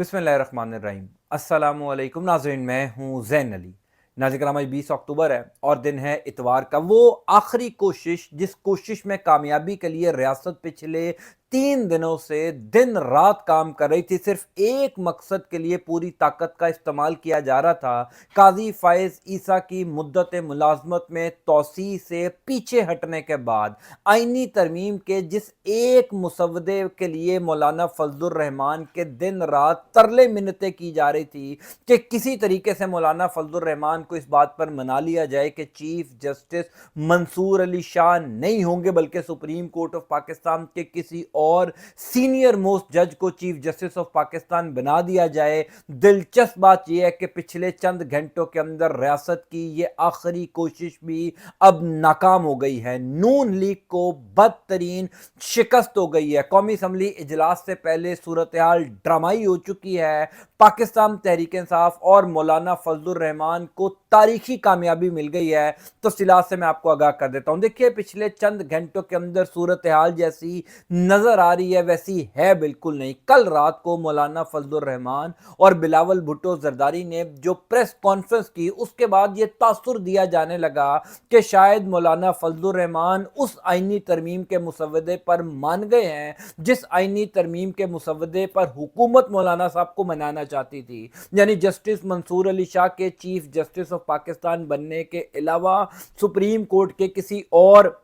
बिस्मिल्लाहिर्रहमानिर्रहीम। अस्सलामु अलैकुम नाज़रीन, मैं हूँ ज़ैन अली। नाज़रीन कराम, आज 20 अक्टूबर है और दिन है इतवार का। वो आखिरी कोशिश जिस कोशिश में कामयाबी के लिए रियासत पिछले 3 दिनों से दिन रात काम कर रही थी, सिर्फ एक मकसद के लिए पूरी ताकत का इस्तेमाल किया जा रहा था। काजी फायज ईसा की मुद्दत मुलाजमत में तोसी से पीछे हटने के बाद आईनी तरमीम के जिस एक मुसवदे के लिए मौलाना फजलुर रहमान के दिन रात तरले मिन्नतें की जा रही थी कि किसी तरीके से मौलाना फजलुर रहमान को इस बात पर मना लिया जाए कि चीफ जस्टिस मंसूर अली शाह नहीं होंगे, बल्कि सुप्रीम कोर्ट ऑफ पाकिस्तान के किसी और सीनियर मोस्ट जज को चीफ जस्टिस ऑफ पाकिस्तान बना दिया जाए। दिलचस्प बात यह है कि पिछले चंद घंटों के अंदर रियासत की यह आखिरी कोशिश भी अब नाकाम हो गई है। नून लीग को बदतरीन शिकस्त हो गई है। कौमी असम्बली इजलास से पहले सूरत हाल ड्रामाई हो चुकी है। पाकिस्तान तहरीक इंसाफ और मौलाना फजलुर रहमान को तारीखी कामयाबी मिल गई है। तफसीलात से मैं आपको आगाह कर देता हूं। देखिए, पिछले चंद घंटों के अंदर सूरत हाल जैसी नजर आ रही है वैसी है बिल्कुल नहीं। कल रात को मौलाना फजलुर रहमान और बिलावल भुट्टो जरदारी ने जो प्रेस कॉन्फ्रेंस की, उसके बाद यह तासुर दिया जाने लगा कि शायद मौलाना फजलुर रहमान उस आईनी तरमीम के मुसवदे पर मान गए हैं जिस आईनी तरमीम के मुसवदे पर हुकूमत मौलाना साहब को मनाना चाहती थी, यानी जस्टिस मंसूर अली शाह के चीफ जस्टिस ऑफ पाकिस्तान बनने के अलावा सुप्रीम कोर्ट के किसी और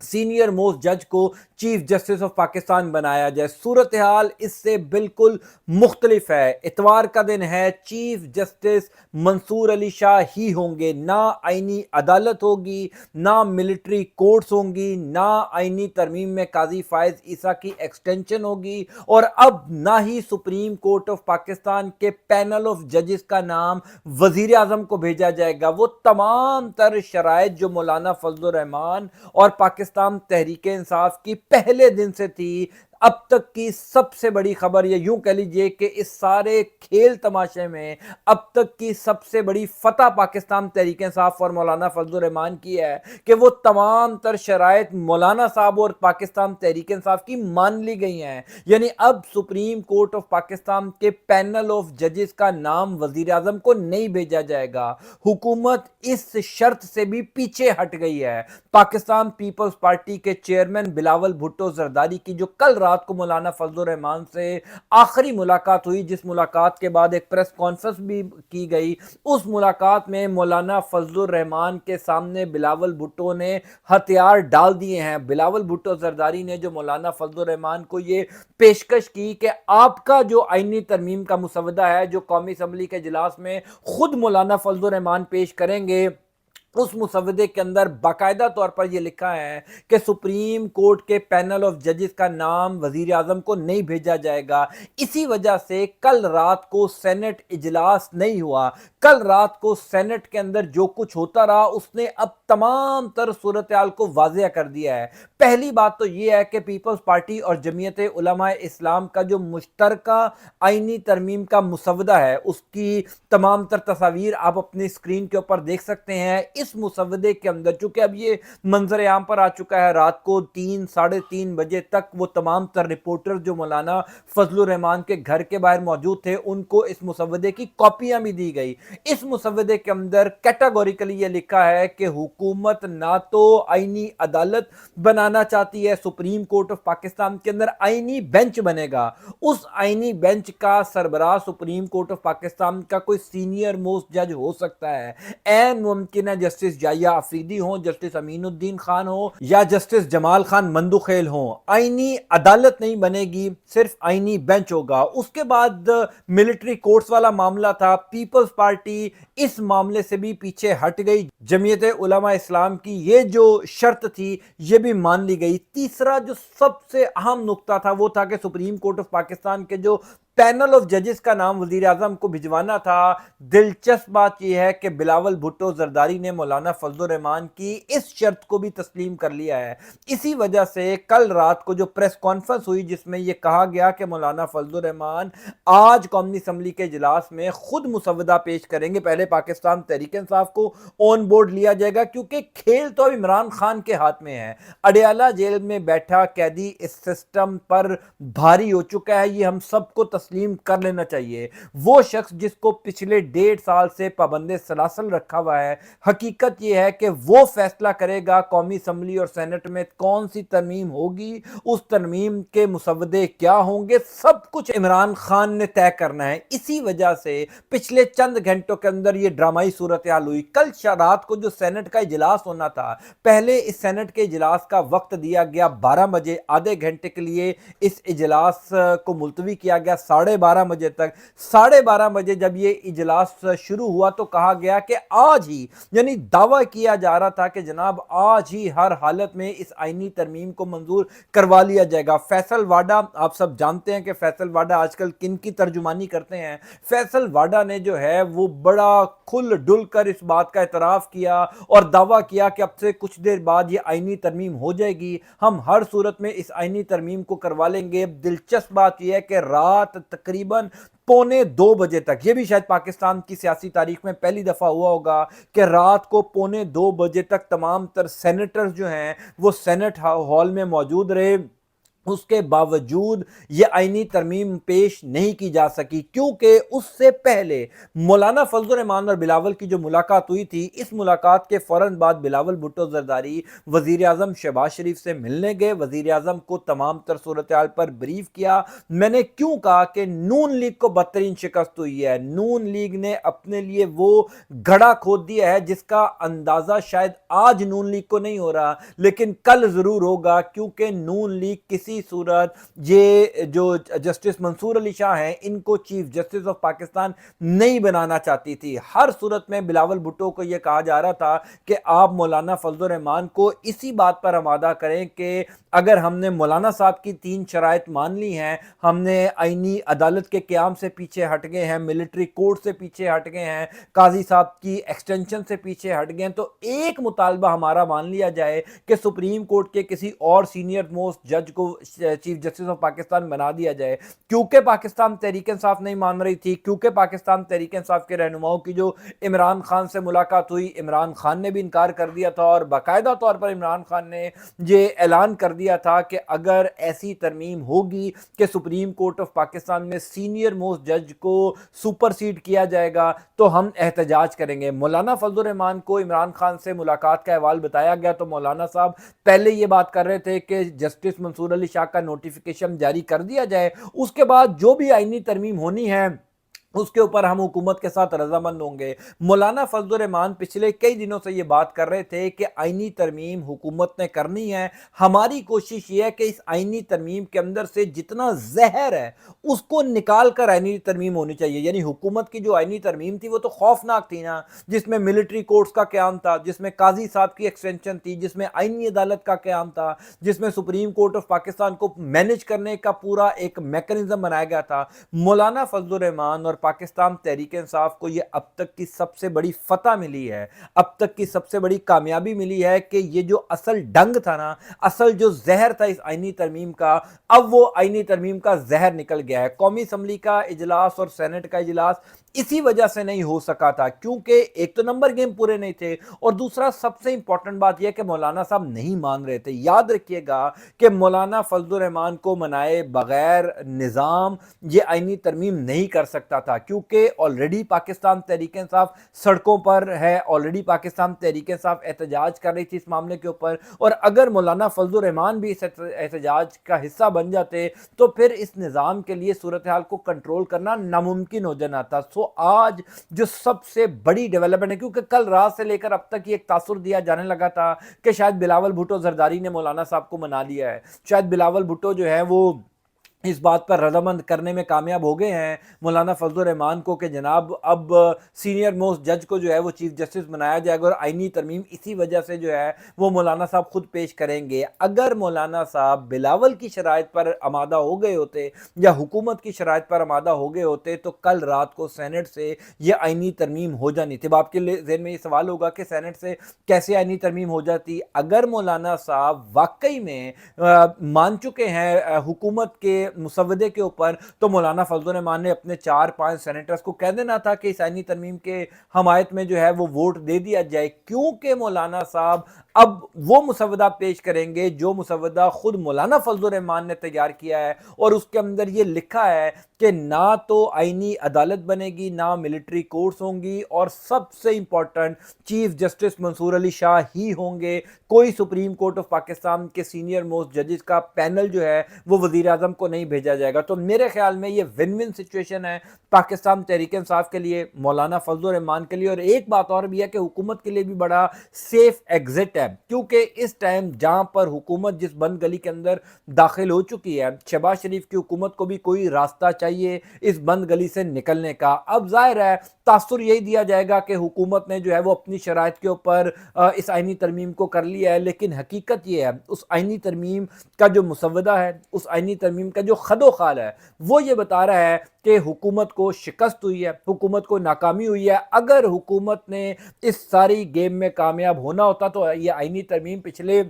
सीनियर मोस्ट जज को चीफ जस्टिस ऑफ पाकिस्तान बनाया जाए। सूरत हाल इससे बिल्कुल मुख्तलिफ है। इतवार का दिन है, चीफ जस्टिस मंसूर अली शाह ही होंगे। ना आईनी अदालत होगी, ना मिलिट्री कोर्ट्स होंगी, ना आईनी तरमीम में काजी फायज ईसा की एक्सटेंशन होगी, और अब ना ही सुप्रीम कोर्ट ऑफ पाकिस्तान के पैनल ऑफ जजेस का नाम वजीर आजम को भेजा जाएगा। वो तमाम तर शराइत जो मौलाना फजलुर रहमान और पाकिस्तान तहरीक इंसाफ की पहले दिन से थी, अब तक की सबसे बड़ी खबर, या यूं कह लीजिए कि इस सारे खेल तमाशे में अब तक की सबसे बड़ी फतह पाकिस्तान तहरीक इंसाफ और मौलाना फजलुर रहमान की है कि वो तमाम तर शराइत मौलाना साहब और पाकिस्तान तहरीक इंसाफ की मान ली गई हैं। यानी अब सुप्रीम कोर्ट ऑफ पाकिस्तान के पैनल ऑफ जजेस का नाम वजीर आजम को नहीं भेजा जाएगा। हुकूमत इस शर्त से भी पीछे हट गई है। पाकिस्तान पीपल्स पार्टी के चेयरमैन बिलावल भुट्टो जरदारी की जो कल रात को मौलाना फजलुर रहमान से आखिरी मुलाकात हुई, जिस मुलाकात के बाद एक प्रेस कॉन्फ्रेंस भी की गई, उस मुलाकात में मौलाना फजलुर रहमान के सामने बिलावल भुट्टो ने हथियार डाल दिए हैं। बिलावल भुट्टो जरदारी ने जो मौलाना फजलुर रहमान को ये पेशकश की कि आपका जो आईनी तरमीम का मुसवदा है जो कौमी असम्बली के इजलास में खुद मौलाना फजलुर रहमान पेश करेंगे, उस मुसवदे के अंदर बाकायदा तौर पर यह लिखा है कि सुप्रीम कोर्ट के पैनल ऑफ जजेस का नाम वजीर आजम को नहीं भेजा जाएगा। इसी वजह से कल रात को सेनेट इजलास नहीं हुआ। कल रात को सेनेट के अंदर जो कुछ होता रहा उसने अब तमाम तर सूरत हाल को वाज़ेह कर दिया है। पहली बात तो यह है कि पीपल्स पार्टी और जमीयत उलमा इस्लाम का जो मुश्तरका आईनी तरमीम का मुसवदा है, उसकी तमाम तर तस्वीर आप अपनी स्क्रीन के ऊपर देख सकते हैं। इस मुसवदे के अंदर चूंकि अब ये मंजर आम पर आ चुका है, रात को 3 साढ़े 3 बजे तक वो तमाम तर रिपोर्टर जो मौलाना फजलुर रहमान के घर के बाहर मौजूद थे, उनको इस मुसवदे की कॉपियां भी दी गई। इस मुसवदे के अंदर कैटेगोरिकली ये लिखा है कि हुकूमत ना तो आईनी अदालत बनाना चाहती है, सुप्रीम कोर्ट ऑफ पाकिस्तान के अंदर आईनी बेंच बनेगा, उस आईनी बेंच का सरबराह सुप्रीम कोर्ट ऑफ पाकिस्तान का कोई सीनियर मोस्ट जज हो सकता है। एन मुमकिन है जस्टिस जाया अफरीदी हो, जस्टिस अमीनुद्दीन खान हो, या जस्टिस जमाल खान मंदुखेल हो। आईनी अदालत नहीं बनेगी, सिर्फ आईनी बेंच होगा। उसके बाद मिलिट्री कोर्ट्स वाला मामला था, पीपल्स पार्टी इस मामले से भी पीछे हट गई। जमीयत उलमा इस्लाम की ये जो शर्त थी ये भी मान ली गई। तीसरा जो सबसे अहम नुक्ता था वो था कि सुप्रीम कोर्ट ऑफ पाकिस्तान के जो पैनल ऑफ जजेस का नाम वजीर आजम को भिजवाना था। दिलचस्प बात यह है कि बिलावल भुट्टो जरदारी ने मौलाना फजलुर रहमान की इस शर्त को भी तस्लीम कर लिया है। इसी वजह से कल रात को जो प्रेस कॉन्फ्रेंस हुई जिसमें यह कहा गया कि मौलाना फजलुर रहमान आज कौमी असम्बली के इजलास में खुद मुसवदा पेश करेंगे। पहले पाकिस्तान तहरीक इंसाफ को ऑन बोर्ड लिया जाएगा क्योंकि खेल तो अब इमरान खान के हाथ में है। अडयाला जेल में बैठा कैदी इस सिस्टम पर भारी हो चुका है, ये हम सबको तस्लीम कर लेना चाहिए। वो शख्स जिसको पिछले 1.5 साल से पाबंद सलासल रखा हुआ है, हकीकत यह है कि वो फैसला करेगा कौमी असम्बली और सेनेट में कौन सी तरमीम होगी, उस तरमीम के मुसवदे क्या होंगे, सब कुछ इमरान खान ने तय करना है। इसी वजह से पिछले चंद घंटों के अंदर ये ड्रामाई सूरत हाल हुई। कल रात को जो सेनेट का इजलास होना था, पहले इस सेनेट के इजलास का वक्त दिया गया 12 बजे, आधे घंटे के लिए इस इजलास को मुलतवी किया गया 12:30 बजे तक। 12:30 बजे जब ये इजलास शुरू हुआ तो कहा गया कि आज ही, यानी दावा किया जा रहा था कि जनाब आज ही हर हालत में इस आईनी तरमीम को मंजूर करवा लिया जाएगा। फैसल वाडा, आप सब जानते हैं कि फैसल वाडा आजकल किन की तर्जुमानी करते हैं। फैसल वाडा ने जो है वो बड़ा खुल डुल कर इस बात का एतराफ़ किया और दावा किया कि अब से कुछ देर बाद ये आईनी तरमीम हो जाएगी, हम हर सूरत में इस आईनी तरमीम को करवा लेंगे। दिलचस्प बात यह है कि रात तकरीबन 1:45 बजे तक, यह भी शायद पाकिस्तान की सियासी तारीख में पहली दफा हुआ होगा कि रात को 1:45 बजे तक तमाम तर सेनेटर्स जो हैं वो सेनेट हॉल में मौजूद रहे। उसके बावजूद ये आईनी तरमीम पेश नहीं की जा सकी, क्योंकि उससे पहले मौलाना फजल रहमान और बिलावल की जो मुलाकात हुई थी, इस मुलाकात के फौरन बाद बिलावल भुट्टो जरदारी वजीर आजम शहबाज शरीफ से मिलने गए, वजीर आजम को तमाम तर सूरत हाल पर ब्रीफ किया। मैंने क्यों कहा कि नून लीग को बदतरीन शिकस्त हुई है। नून लीग ने अपने लिए वो घड़ा खोद दिया है जिसका अंदाजा शायद आज नून लीग को नहीं हो रहा, लेकिन कल जरूर होगा, क्योंकि नून लीग किसी सूरत ये जो जस्टिस मंसूर अली शाह हैं इनको चीफ जस्टिस ऑफ पाकिस्तान नहीं बनाना चाहती थी। हर सूरत में बिलावल भुट्टो को यह कहा जा रहा था कि आप मौलाना फजल रहमान को इसी बात पर आमादा करें कि अगर हमने मौलाना साहब की 3 शराइत मान ली हैं, हमने आईनी अदालत के क़याम से पीछे हट गए हैं, मिलिट्री कोर्ट से पीछे हट गए हैं, काजी साहब की एक्सटेंशन से पीछे हट गए हैं, तो एक मुतालबा हमारा मान लिया जाए कि सुप्रीम कोर्ट के किसी और सीनियर मोस्ट जज को चीफ जस्टिस ऑफ पाकिस्तान बना दिया जाए। क्योंकि पाकिस्तान तहरीक इंसाफ नहीं मान रही थी, क्योंकि पाकिस्तान तहरीक इंसाफ के रहनुमाओं की जो इमरान खान से मुलाकात हुई, इमरान खान ने भी इनकार कर दिया था और बाकायदा तौर पर इमरान खान ने ये ऐलान कर दिया था कि अगर ऐसी तरमीम होगी कि सुप्रीम कोर्ट ऑफ पाकिस्तान में सीनियर मोस्ट जज को सुपरसीड किया जाएगा तो हम एहतजाज करेंगे। मौलाना फजल रहमान को इमरान खान से मुलाकात का अहवाल बताया गया तो मौलाना साहब पहले ये बात कर रहे थे कि जस्टिस मंसूर अली शाह का नोटिफिकेशन जारी कर दिया जाए, उसके बाद जो भी आईनी तरमीम होनी है उसके ऊपर हम हुकूमत के साथ रजामंद होंगे। मौलाना फजल रहमान पिछले कई दिनों से ये बात कर रहे थे कि आईनी तरमीम हुकूमत ने करनी है, हमारी कोशिश ये है कि इस आईनी तरमीम के अंदर से जितना जहर है उसको निकाल कर आईनी तरमीम होनी चाहिए। यानी हुकूमत की जो आईनी तरमीम थी वो तो खौफनाक थी ना, जिसमें मिलिट्री कोर्ट्स का क़याम था, जिसमें काजी साहब की एक्सटेंशन थी, जिसमें आईनी अदालत का क़याम था, जिसमें सुप्रीम कोर्ट ऑफ पाकिस्तान को मैनेज करने का पूरा एक मैकेनिज्म बनाया गया था। मौलाना फजल रहमान और पाकिस्तान तहरीक इंसाफ को ये अब तक की सबसे बड़ी फतह मिली है, अब तक की सबसे बड़ी कामयाबी मिली है कि ये जो असल डंग था ना, असल जो जहर था इस आईनी तरमीम का, अब वो आईनी तरमीम का जहर निकल गया है। कौमी असम्बली का इजलास और सेनेट का इजलास इसी वजह से नहीं हो सका था क्योंकि एक तो नंबर गेम पूरे नहीं थे और दूसरा सबसे इंपॉर्टेंट बात यह कि मौलाना साहब नहीं मान रहे थे। याद रखिएगा कि मौलाना फजल रहमान को मनाए बगैर निज़ाम ये आईनी तरमीम नहीं कर सकता था, क्योंकि ऑलरेडी पाकिस्तान तहरीक इंसाफ सड़कों पर है, ऑलरेडी पाकिस्तान तहरीक इंसाफ एहतजाज कर रही थी इस मामले के ऊपर, और अगर मौलाना फजल रहमान भी इस एहतजाज का हिस्सा बन जाते तो फिर इस निज़ाम के लिए सूरत हाल को कंट्रोल करना नामुमकिन हो जाना था। सो आज जो सबसे बड़ी डेवलपमेंट है, क्योंकि कल रात से लेकर अब तक ये एक तासुर दिया जाने लगा था कि शायद बिलावल भुट्टो जरदारी ने मौलाना साहब को मना लिया है, शायद बिलावल भुट्टो जो है वो इस बात पर रजामंद करने में कामयाब हो गए हैं मौलाना फजल रहमान को कि जनाब अब सीनियर मोस्ट जज को जो है वो चीफ जस्टिस बनाया जाएगा और आईनी तरमीम इसी वजह से जो है वो मौलाना साहब खुद पेश करेंगे। अगर मौलाना साहब बिलावल की शराइत पर आमादा हो गए होते या हुकूमत की शराइत पर आमादा हो गए होते तो कल रात को सेनेट से ये आईनी तरमीम हो जानी थी। अब आपके ज़हन में ये सवाल होगा कि सेनेट से कैसे आईनी तरमीम हो जाती। अगर मौलाना साहब वाकई में मान चुके हैं हुकूमत के मुसवदे के ऊपर तो मौलाना फजल रहमान ने अपने 4-5 सेनेटर्स को कह देना था कि इस आईनी तरमीम के हमायत में जो है वो वोट दे दिया जाए, क्योंकि मौलाना साहब اب وہ مسودہ پیش کریں گے جو مسودہ خود مولانا فضل الرحمان نے تیار کیا ہے، اور اس کے اندر یہ لکھا ہے کہ نہ تو آئینی عدالت بنے گی، نہ ملٹری کورٹس ہوں گی، اور سب سے امپورٹنٹ چیف جسٹس منصور علی شاہ ہی ہوں گے۔ کوئی سپریم کورٹ آف پاکستان کے سینئر موسٹ ججز کا پینل جو ہے وہ وزیر اعظم کو نہیں بھیجا جائے گا۔ تو میرے خیال میں یہ ون ون سچویشن ہے پاکستان تحریک انصاف کے لیے، مولانا فضل الرحمان کے لیے، اور ایک بات اور بھی ہے کہ حکومت کے لیے بھی بڑا سیف ایگزٹ ہے، کیونکہ اس ٹائم جہاں پر حکومت جس بند گلی کے اندر داخل ہو چکی ہے، شہباز شریف کی حکومت کو بھی کوئی راستہ چاہیے اس بند گلی سے نکلنے کا۔ اب ظاہر ہے تاثر یہی دیا جائے گا کہ حکومت نے جو ہے وہ اپنی شرائط کے اوپر اس آئینی ترمیم کو کر لیا ہے، لیکن حقیقت یہ ہے اس آئینی ترمیم کا جو مسودہ ہے، اس آئینی ترمیم کا جو خد و خال ہے، وہ یہ بتا رہا ہے کہ حکومت کو شکست ہوئی ہے، حکومت کو ناکامی ہوئی ہے۔ اگر حکومت نے اس ساری گیم میں کامیاب ہونا ہوتا تو یہ آئینی ترمیم پچھلے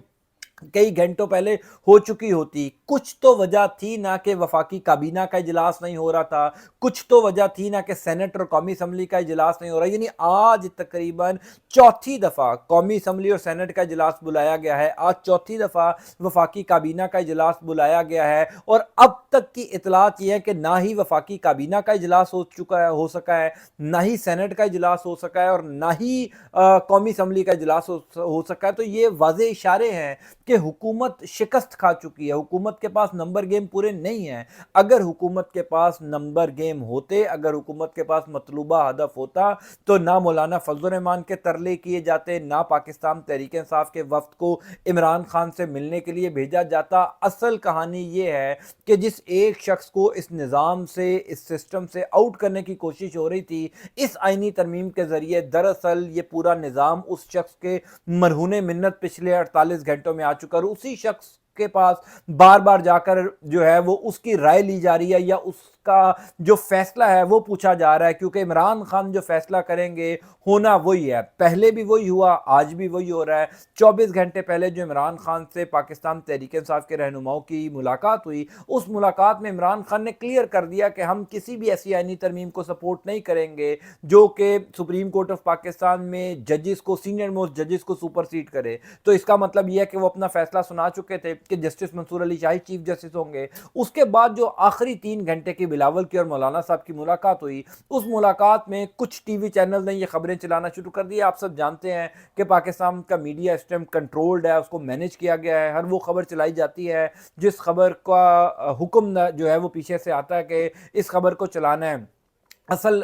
کئی گھنٹوں پہلے ہو چکی ہوتی۔ کچھ تو وجہ تھی نا کہ وفاقی کابینہ کا اجلاس نہیں ہو رہا تھا، کچھ تو وجہ تھی نا کہ سینٹ اور قومی اسمبلی کا اجلاس نہیں ہو رہا، یعنی آج تقریباً چوتھی دفعہ قومی اسمبلی اور سینٹ کا اجلاس بلایا گیا ہے، آج چوتھی دفعہ وفاقی کابینہ کا اجلاس بلایا گیا ہے، اور اب تک کی اطلاعات یہ ہے کہ نہ ہی وفاقی کابینہ کا اجلاس ہو سکا ہے، نہ ہی سینٹ کا اجلاس ہو سکا ہے، اور نہ ہی قومی اسمبلی کا اجلاس ہو سکا ہے۔ تو یہ واضح اشارے ہیں کہ حکومت شکست کھا چکی ہے، حکومت کے پاس نمبر گیم پورے نہیں ہیں۔ اگر حکومت کے پاس نمبر گیم ہوتے، اگر حکومت کے پاس مطلوبہ ہدف ہوتا، تو نہ مولانا فضل الرحمان کے ترلے کیے جاتے، نہ پاکستان تحریک انصاف کے وفد کو عمران خان سے ملنے کے لیے بھیجا جاتا۔ اصل کہانی یہ ہے کہ جس ایک شخص کو اس نظام سے، اس سسٹم سے آؤٹ کرنے کی کوشش ہو رہی تھی، اس آئینی ترمیم کے ذریعے دراصل یہ پورا نظام اس شخص کے مرہون منت پچھلے 48 گھنٹوں میں آ چکا، اور اسی شخص کے پاس بار بار جا کر جو ہے وہ اس کی رائے لی جا رہی ہے، یا اس کا جو فیصلہ ہے وہ پوچھا جا رہا ہے، کیونکہ عمران خان جو فیصلہ کریں گے ہونا وہی ہے، پہلے بھی وہی ہوا، آج بھی وہی ہو رہا ہے۔ 24 گھنٹے پہلے جو عمران خان سے پاکستان تحریک انصاف کے رہنماؤں کی ملاقات ہوئی، اس ملاقات میں عمران خان نے کلیئر کر دیا کہ ہم کسی بھی ایسی آئینی ترمیم کو سپورٹ نہیں کریں گے جو کہ سپریم کورٹ آف پاکستان میں ججز کو، سینئر موسٹ ججز کو سپر سیڈ کرے۔ تو اس کا مطلب یہ ہے کہ وہ اپنا فیصلہ سنا چکے تھے کہ جسٹس منصور علی شاہ چیف جسٹس ہوں گے۔ اس کے بعد جو آخری 3 گھنٹے کی بلاول کی اور مولانا صاحب کی ملاقات ہوئی، اس ملاقات میں کچھ ٹی وی چینل نے یہ خبریں چلانا شروع کر دی۔ آپ سب جانتے ہیں کہ پاکستان کا میڈیا اس ٹائم کنٹرولڈ ہے، اس کو مینیج کیا گیا ہے، ہر وہ خبر چلائی جاتی ہے جس خبر کا حکم جو ہے وہ پیچھے سے آتا ہے کہ اس خبر کو چلانا ہے۔ اصل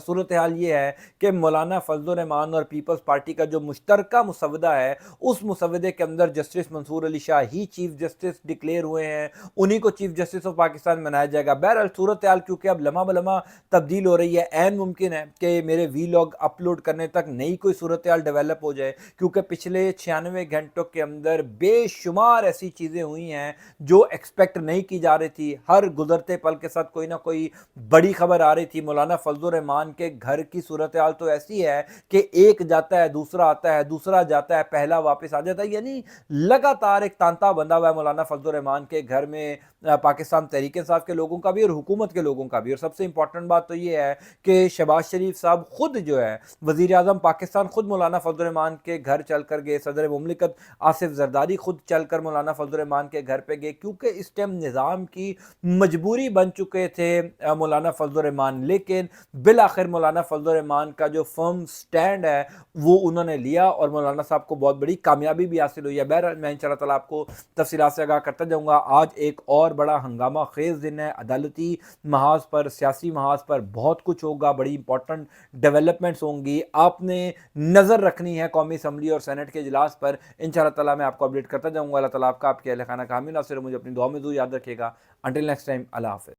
صورتحال یہ ہے کہ مولانا فضل الرحمان اور پیپلز پارٹی کا جو مشترکہ مسودہ ہے، اس مسودے کے اندر جسٹس منصور علی شاہ ہی چیف جسٹس ڈکلیئر ہوئے ہیں، انہی کو چیف جسٹس آف پاکستان بنایا جائے گا۔ بہرحال صورتحال کیونکہ اب لمحہ بلمحہ تبدیل ہو رہی ہے، عین ممکن ہے کہ میرے وی لاگ اپلوڈ کرنے تک نئی کوئی صورتحال ڈیولپ ہو جائے، کیونکہ پچھلے 96 گھنٹوں کے اندر بے شمار ایسی چیزیں ہوئی ہیں جو ایکسپیکٹ نہیں کی جا رہی تھی۔ ہر گزرتے پل کے ساتھ کوئی نہ کوئی بڑی خبر آ رہی تھی۔ مولانا فضل الرحمان کے گھر کی صورتحال تو ایسی ہے کہ ایک جاتا ہے، دوسرا آتا ہے، دوسرا جاتا ہے، پہلا واپس آ جاتا ہے، یعنی لگاتار ایک تانتا بندھا ہوا ہے مولانا فضل الرحمان کے گھر میں، پاکستان تحریک انصاف کے لوگوں کا بھی اور حکومت کے لوگوں کا بھی۔ اور سب سے امپورٹنٹ بات تو یہ ہے کہ شہباز شریف صاحب خود جو ہے وزیر اعظم پاکستان خود مولانا فضل الرحمان کے گھر چل کر گئے، صدر مملکت آصف زرداری خود چل کر مولانا فضل الرحمان کے گھر پہ گئے، کیونکہ اس ٹائم نظام کی مجبوری بن چکے تھے مولانا فضل الرحمان۔ لیکن بالآخر مولانا فضل الرحمان کا جو فرم سٹینڈ ہے وہ انہوں نے لیا، اور مولانا صاحب کو بہت بڑی کامیابی بھی حاصل ہوئی ہے۔ بہرحال میں انشاءاللہ تعالیٰ آپ کو تفصیلات سے آگاہ کرتا جاؤں گا۔ آج ایک اور بڑا ہنگامہ خیز دن ہے، عدالتی محاذ پر، سیاسی محاذ پر بہت کچھ ہوگا، بڑی امپورٹنٹ ڈیولپمنٹس ہوں گی، آپ نے نظر رکھنی ہے قومی اسمبلی اور سینٹ کے اجلاس پر۔ انشاءاللہ تعالیٰ میں آپ کو اپڈیٹ کرتا جاؤں گا۔ اللہ تعالیٰ آپ کا، آپ کے اہل خانہ کا حامی ناصر، مجھے اپنی دعا میں ضرور یاد رکھیے گا۔ انٹل نیکسٹ ٹائم، اللہ حافظ۔